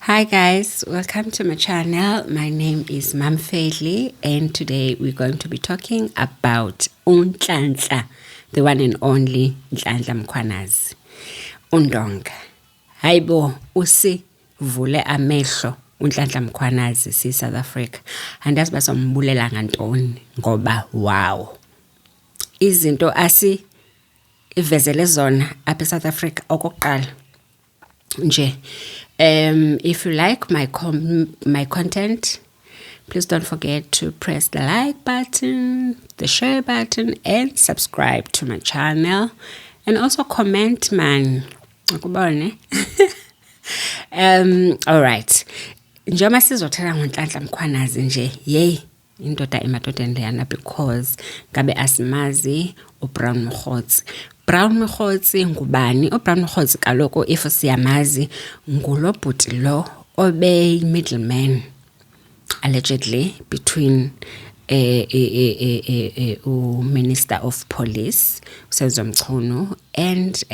Hi guys, welcome to my channel. My name is Mam Fedli and today we're going to be talking about uNhlanhla, the one and only Nhlanhla Mkhwanazi. Undonga. Hayibo usivule amehlo uNhlanhla Mkhwanazi si South Africa. Andazi basombulela ngantoni ngoba wow. Izinto ivezele zona apha South Africa okokuqala. Nje if you like my content, please don't forget to press the like button, the share button, and subscribe to my channel, and also comment, man. All right. Njengoba sizothetha ngoNhlanhla Mkhwanazi nje, yey indoda emadodeni leyana because ngabe asimazi uBrown Mokgotsi. Brown Mokgotsi ngubani? uBrown Mokgotsi kaloku if siyamazi ngulo bhuti lo obe middleman allegedly between Minister of Police Senzo Mchunu and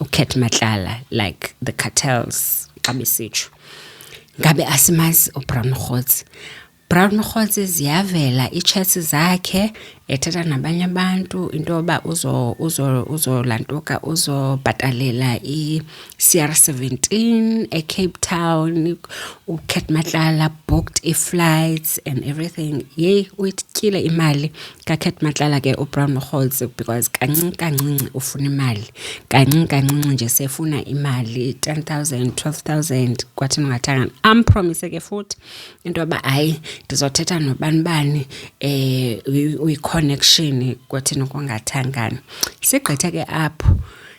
uKhet Matlala, like the cartels abisichu. Ngabe asimazi uBrown Mokgotsi. Brown Mokgotsi ziyavela ichats zakhe ethetha nabanye abantu into yoba uzolantuka uzobhatalela iCR17 eCape Town. uKhet Matlala booked flights and everything. Yey uyityile imali kaKhet Matlala ke uBrown Mokgotsi because kancinci ufuna imali. Kancinci nje sefuna imali 10,000 12,000 kwathi ngathanga ampromise ke futhi into yoba hayi ndizothetha nobani uyi-connection kwathi nokungathangani. Sigqithe ke apho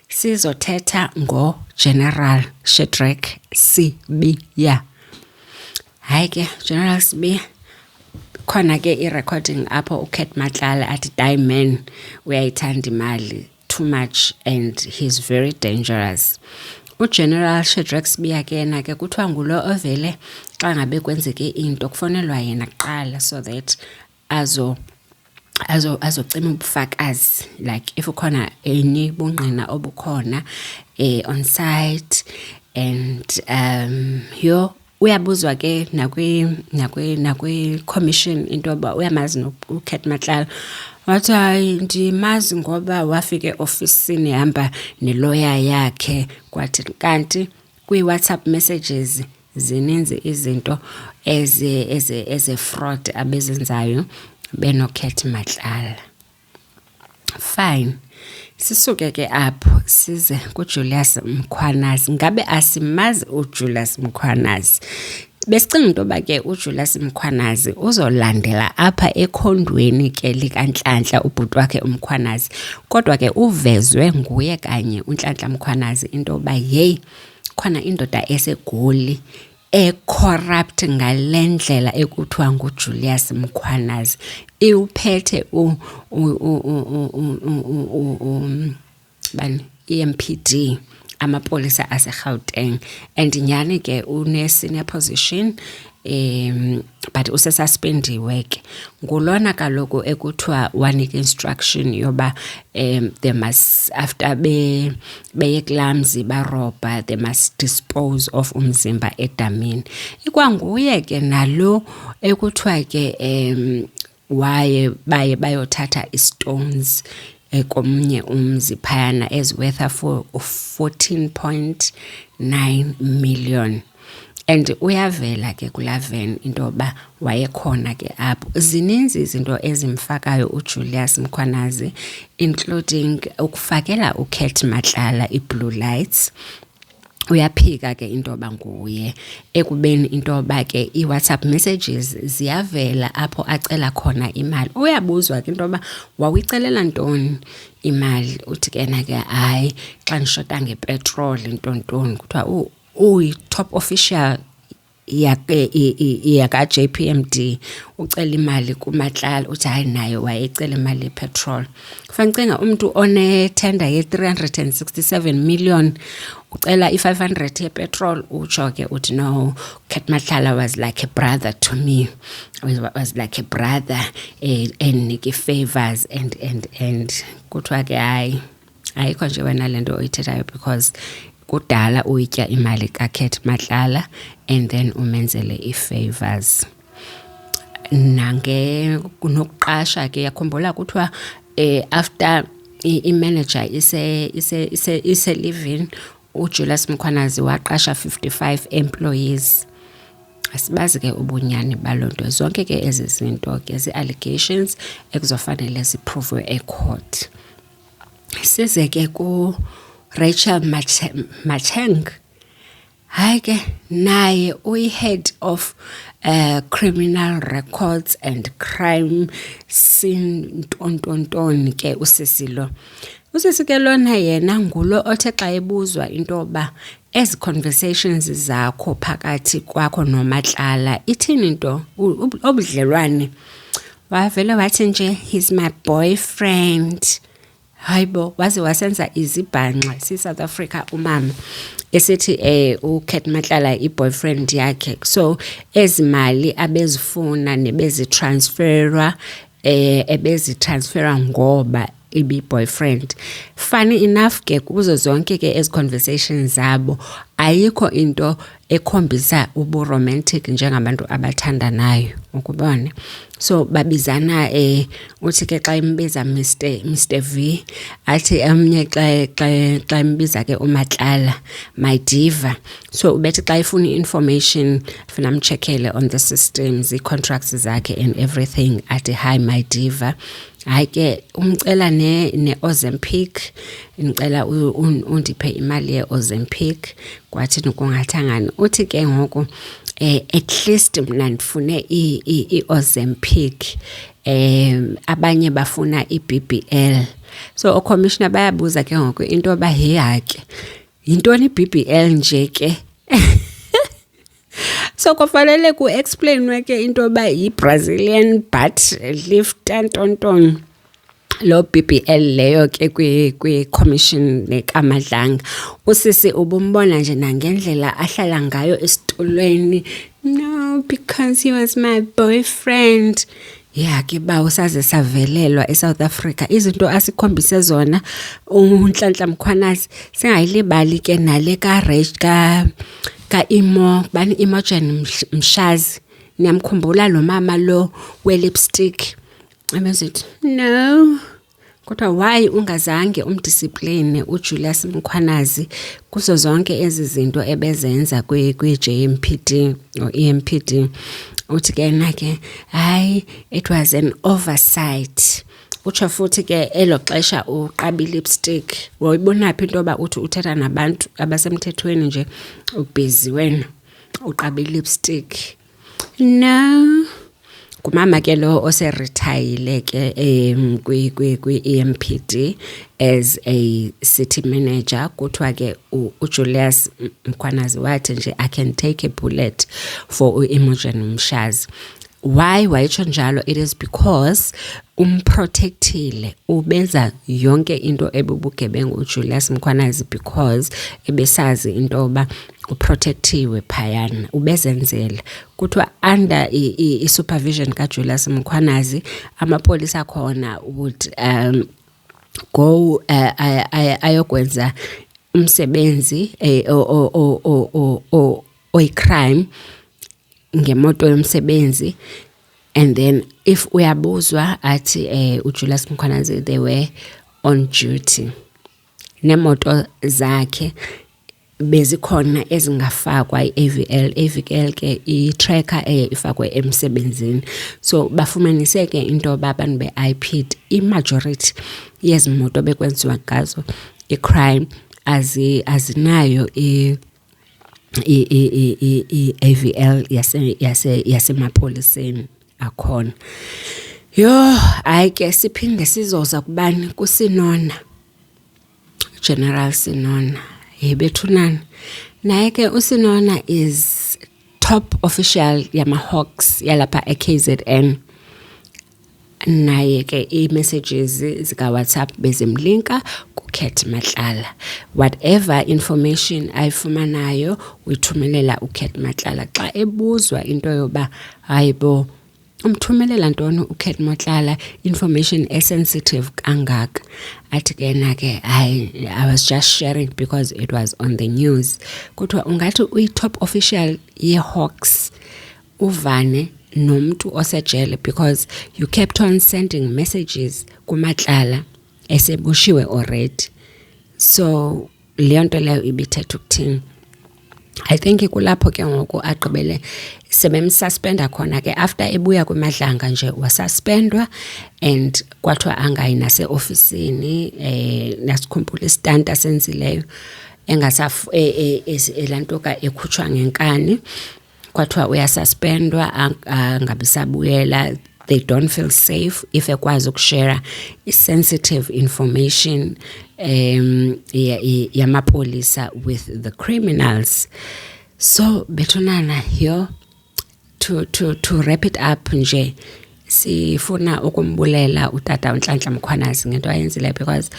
sizothetha ngoGeneral Shadrack Sibiya. Hayi ke General Sibiya khona ke i-recording apho uKhet Matlala athi Diamond uyayithanda imali too much and he's very dangerous. uGeneral Shadrack Sibiya ke yena ke kuthiwa ngulo ovele xa ngabe kwenzeke into kufonelwa yena kuqala so that azocima ubufakazi, like if ukhona enye bungqina obukhona on site and uyabuzwa ke nakwi commission into yoba uyamazi uKhet Matlala. Wathi hayi ndimazi ngoba wafike ofisini hamba nelawyer yakhe kwathi kanti kwi-WhatsApp messages zininzi izinto eze fraud abezenzayo benoKhet Matlala. Fine. Sisuke ke apho size kuJulius Mkhwanazi. Ngabe asimazi uJulius Mkhwanazi. Besicinga into yoba ke uJulius Mkhwanazi uzolandela apha ekhondweni ke likaNhlanhla ubhuti wakhe uMkhwanazi. Kodwa ke uvezwe nguye kanye uNhlanhla Mkhwanazi into yoba yey khona indoda esegoli corrupt ngalendlela ekuthiwa nguJulius Mkhwanazi. Iuphethe EMPD amapolisa aseGauteng and nyani ke une senior position but usesuspendiwe ke. Ngulona kaloku ekuthiwa wanika instruction yoba they must after beyeklumsy baroba they must dispose of umzimba edamini. Ikwanguye ke nalo ekuthiwa ke waye bayothatha istones komnye umzi phayana eziworth for 14.9 million. And uyavela ke kulaven into yoba wayekhona ke apho. Zininzi izinto ezimfakayo uJulius Mkhwanazi including ukufakela uKhet Matlala iblue lights. Uyaphika ke into yoba nguye ekubeni into yoba ke iWhatsApp messages ziyavela apho acela khona imali. Uyabuzwa ke into yoba wawicelela ntoni imali. Uthi kena ke hayi xa ndishota ngepetrol intontoni kuthiwa uyi-top official yaka JPMD ucela imali kuMatlala. Uthi hayi naye wayecela imali yepetrol. Kufancinga umuntu one tender ye 367 million ucela i500 yepetrol. Utsho ke uthi no, Khet Matlala was like a brother to me. Was like a brother and Nikki favors and kuthiwa ke hayi ayikho nje wena lento oyithethayo because kudala uyitya imali kaKat Matlala and then umenzele i-favors. Nange kunokuqasha ke yakhumbula kuthiwa after i-manager ise living uJulius Mkhwanazi waqasha 55 employees. Asibazi ke ubunyani balonto zonke ke ezizinto ke zi-allegations ekuzofanele ziprove ecourt. Size ke ku Rachel Macheng. Hayi ke naye uyi-head of criminal records and crime scene ntontonton ke usisilo. Usisi ke lona yena ngulo othe xa ebuzwa into ba ezi conversations zakho phakathi kwakho noMatlala ithini into obudlelwane. Wavele wathi nje he's my boyfriend. Hayibo waze wasenza izibhanqa si-South Africa umama esithi uKat Matlala i-boyfriend yakhe. So ezimali abezifuna nebezitransferwa ebezitransfera ngoba ibi-boyfriend. Funny enough ke kuzo zonke ke ezi conversations zabo ayikho into ekhombisa ubu-romantic njengabantu abathandanayo ukubona. So babizana uthi ke xa imbiza Mr V athi omnye xa imbiza ke uMatlala my diva. So ubethi xa ifuna information funa mcheckele on the systems i-contracts zakhe and everything athi hi my diva. Hayi ke umcela ne-Ozempic ngicela undiphe imali ye-Ozempic kwathi nokungathangani uthi ke ngoku at least mina ndifune i-Ozempic abanye bafuna i-BBL. So o-commissioner bayabuza ke ngoku into ba heyake yintoni i-BBL nje ke. So kufanele ku-explainwe ke into ba yi-Brazilian butt lift ntonton. Lo BBL leyo ke kwi-commission nekaMadlanga usisi ubumbona nje nangendlela ahlala ngayo esitulweni. No, because he was my boyfriend. Yeah ke ba usaze savelelwa eSouth Africa izinto asikhombise zona uNhlanhla Mkhwanazi singayilibali ke nale ka Imo bani Imogen Mshazi. Niyamkhumbula lo mama lo we-lipstick. Abezithi no kodwa why ungazange umdiscipline uJulius Mkhwanazi kuzo zonke ezi zinto ebezenza kwi-JMPD or EMPD. Uthi ke nake hayi it was an oversight. Utsho futhi ke elo xesha uqaba lipstick woyibona phi into ba uthi uthetha nabantu abasemthethweni nje ubusy wena uqaba lipstick. No kumama ke lo oseretire ke kwi-EMPD as a city manager kuthiwa ke uJulius Mkhwanazi wathi nje I can take a bullet for Imogen Mshazi. Why wayitsho njalo? It is because umprotectile ubeza yonke into ebubugebengu uJulius Mkhwanazi because ebesazi into ba uprotectiwe phayana ubezenzela kuthiwa under i-supervision kaJulius Mkhwanazi amapolisa khona would go ayokwenza umsebenzi oyi-crime ngemoto yomsebenzi and then if uyabuzwa athi uJulius Mkhwanazi they were on duty nemoto zakhe bezikhona ezingafakwa i-AVL ke i-tracker ifakwe emsebenzini. So bafumaniseke into babantu be-IP'd i-majority yezimoto bekwenziwa ngazo i-crime azinayo i-AVL yasemapoliseni akhona. Yo hayi ke siphinde sizoza kubani kuSinona General Sinona yebethunana naye ke uSinona is top official yama-Hawks yalapha eKZN. Naye ke i-messages zika-WhatsApp bezimlinka kuKat Matlala. Whatever information ayifumanayo uyithumelela uKat Matlala xa ebuzwa into yoba hayibo umthumelela ntoni uKate Motlala information sensitive kangaka. Athi ke I was just sharing because it was on the news. Kuthiwa ungathi uyi-top official ye-Hawks uvane nomntu osejele because you kept on sending messages kuMatlala esebushiwe already. So leyo nto leyo ibithetha ukuthini. I think kulapho ke ngoku agqibele sebemsuspenda khona ke after ebuya kwimadlanga nje wasuspendwa and kwathiwa angayi naseofisini nasikhumbula istanta senzileyo elantoka ekhutshwa ngenkani kwathiwa uyasuspendwa angabisabuyela. They don't feel safe if ekwazi ukushare sensitive information yamapolisa with the criminals. So bethunana here to wrap it up nje sifuna ukumbulela utata uNhlanhla Mkhwanazi ngento ayenzile because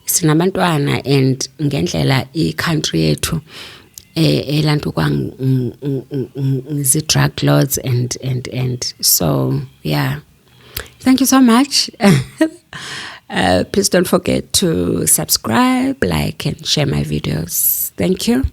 sinabantwana and ngendlela i-country yethu elantukwa drug lords and so yeah. Thank you so much. Please don't forget to subscribe, like and share my videos. Thank you.